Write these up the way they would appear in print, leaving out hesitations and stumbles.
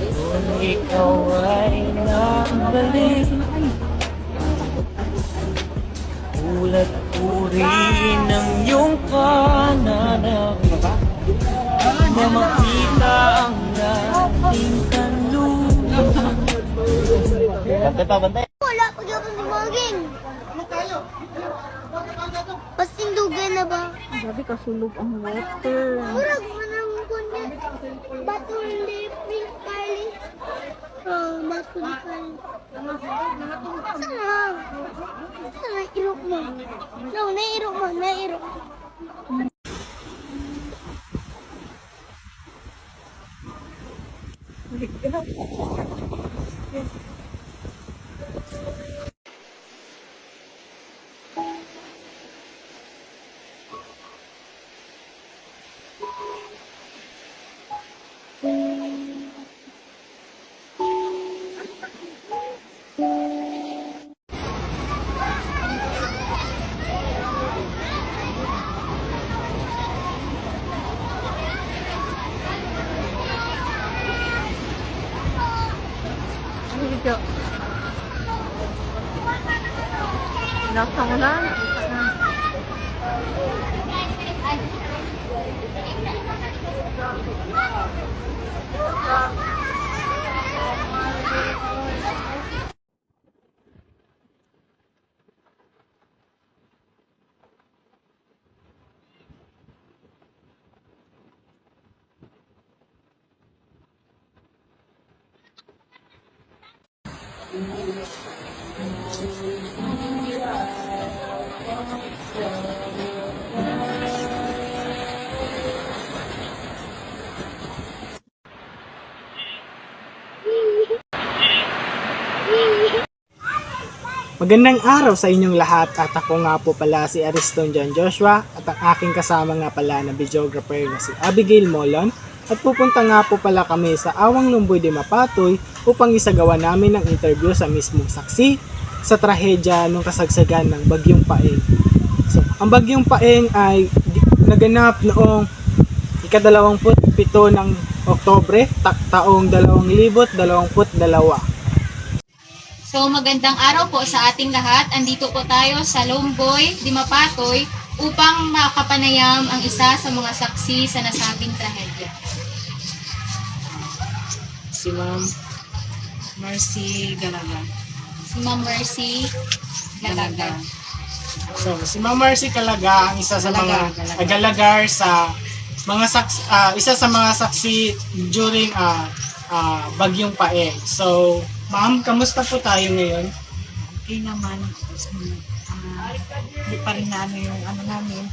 Kung ikaw ay nabalik, ulat uri ng iyong pananabik, na makita ang dating kanluran. Bantay pa, bantay. Wala pa gyapon si Maging. Pasindugay na ba? Sabi ka sulog ang water. Murag manang kunya. Bato hindi pink kali. Bato di kali. Sana. Sana irok mo. No, nairok mo, nairok. Dito. Nasa mo lang. Magandang araw sa inyong lahat at ako nga po pala si Ariston John Joshua at ang aking kasama nga pala na videographer na si Abigail Molon at pupunta nga po pala kami sa Awang Lumboy de Mapatoy upang isagawa namin ang interview sa mismong saksi sa trahedya ng kasagsagan ng Bagyong Paeng. So, ang Bagyong Paeng ay naganap noong ika-27 ng Oktobre taong 2022. So magandang araw po sa ating lahat. Andito po tayo sa Lumboy de Mapatoy upang makapanayam ang isa sa mga saksi sa nasabing trahedya. Si Ma'am Mercy Galaga. Si Ma'am Mercy Galaga. So, si Ma'am Mercy Galaga ang isa sa mga Galagar sa mga isa sa mga saksi during Bagyong Paeng. So, Ma'am, kamusta po tayo ngayon? Okay naman. Hindi pa rin na ano yung ano namin.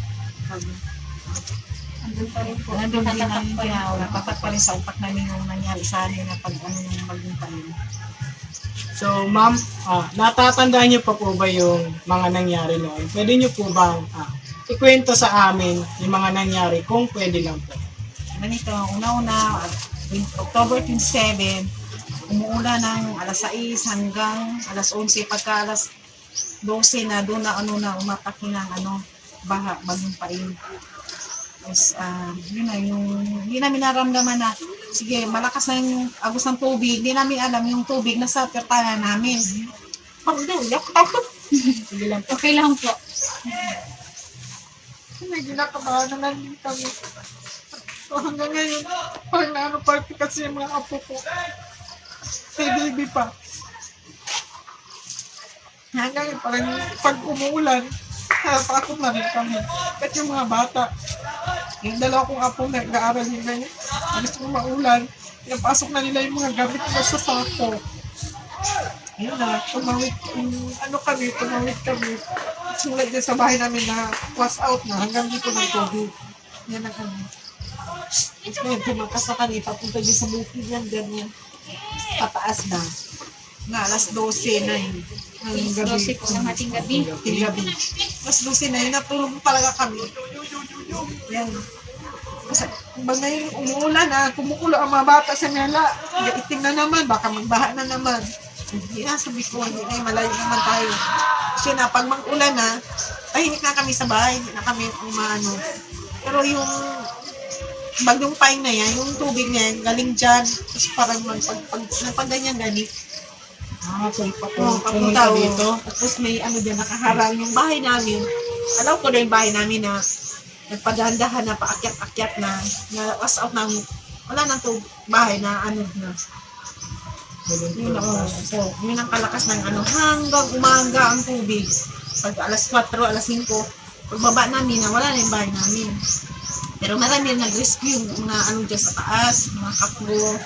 Andun pa rin po. Nandun din namin Natatakpan pinawala. po. Tapat pa rin sa utak namin yung nangyari sa amin na pag ano yung maging panin. So, Ma'am, natatandaan niyo pa po ba yung mga nangyari noon? Pwede niyo po bang ikwento sa amin yung mga nangyari kung pwede lang po? Ganito, una-una, October 27, umuulan ng alas 6 hanggang alas 11. Pagka alas 12 na, doon na umatake ng baha, Bagyong Paeng. Tapos, yun na, hindi namin naramdaman na, sige, malakas na yung agos ng tubig. Hindi namin alam yung tubig na sa pertahan namin. Sige lang. Okay lang po. Medyo nakabahan na lang din kami. So hanggang ngayon, parang party kasi yung mga apo ko. May baby pa. Hanggang ngayon, parang pag umuulan, natatakot na rin kami. At yung mga bata, yung dalawa kong apo na nag-aaral nila yun, gusto ko maulan, pinapasok na nila yung mga gamit nila sa sako. Yun na, tumawid kami. Sulat din sa bahay namin na was out na hanggang dito ng COVID. Yan ang kami. Tapos ngayon, tumakas na kami, papunta din sa bukid yan, ganyan. Pataas na. Nga, alas 12 na yun. Ang gabi. 12 po ng ating gabi. Ating gabi. Alas 12 na yun, natulog talaga kami. Yan. Kasi, bang ngayon umuulan kumukulo ang mga bata sa Mela. Itim na naman, baka magbaha na naman. Hindi na, sabi ko, hindi na, malayo naman tayo. Kasi na, pag mag-ulan na, tahimik na kami sa bahay, hindi na kami umano. Pero yung Bagyong Paeng na yan, yung tubig niya, galing dyan, tapos parang pag ganyan ganit. Papunta dito. Tapos may dyan, nakaharang yung bahay namin. Alam ko na yung bahay namin na nagpadahan-dahan na paakyat-akyat na was out ng, wala nang bahay na na. Yun so, yun ang kalakas ng hanggang umaga ang tubig. Pag alas 4, alas 5, pagbaba namin na wala na yung bahay namin. Pero marami nag-rescue, mga dyan sa taas, mga kapro.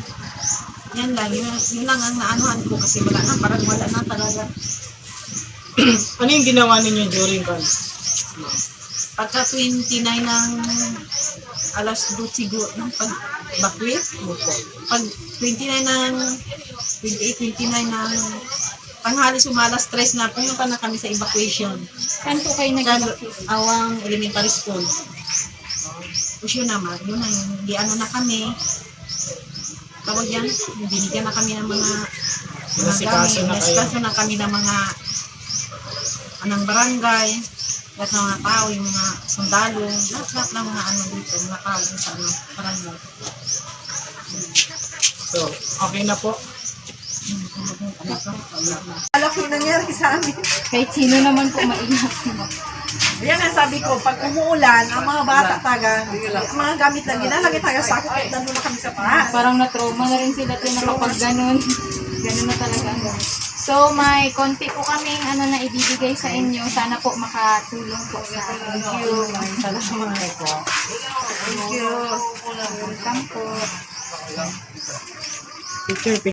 Yan lang, yun lang ang naanuhan ko kasi wala na, parang wala na talaga. Ano yung ginawa ninyo during COVID? Pagka 29 ng alas 2 siguro, ng pag-bakwit, pag 29 ng 28, 29 ng tanghali sumalas 3 na, pumunta na kami sa evacuation. Saan po kayo nag-evacuate? Awang Elementary School. Tapos yun naman, yun na yun. Di na kami. Tawag yan, binigyan na kami ng mga Nasikaso na kayo. Nasikaso na kami ng mga anang barangay, lahat ng mga tao, yung mga sundalo, lahat ng mga dito, mga tao sa barangay. So, okay na po. Alam ko yung nangyari sa amin. Kahit sino naman po maingat. Yan ang sabi ko, pag umuulan, ang mga bata taga, ang mga gamit na ginalagay taga sa akin, nandun na kami sa taas. Parang na-trauma na rin sila na kapag ganun. Ganun na talaga. So, may konti po kaming na ibibigay sa inyo. Sana po makatulong po sa akin. Thank you. Salamat po. Thank you. Welcome po. Picture.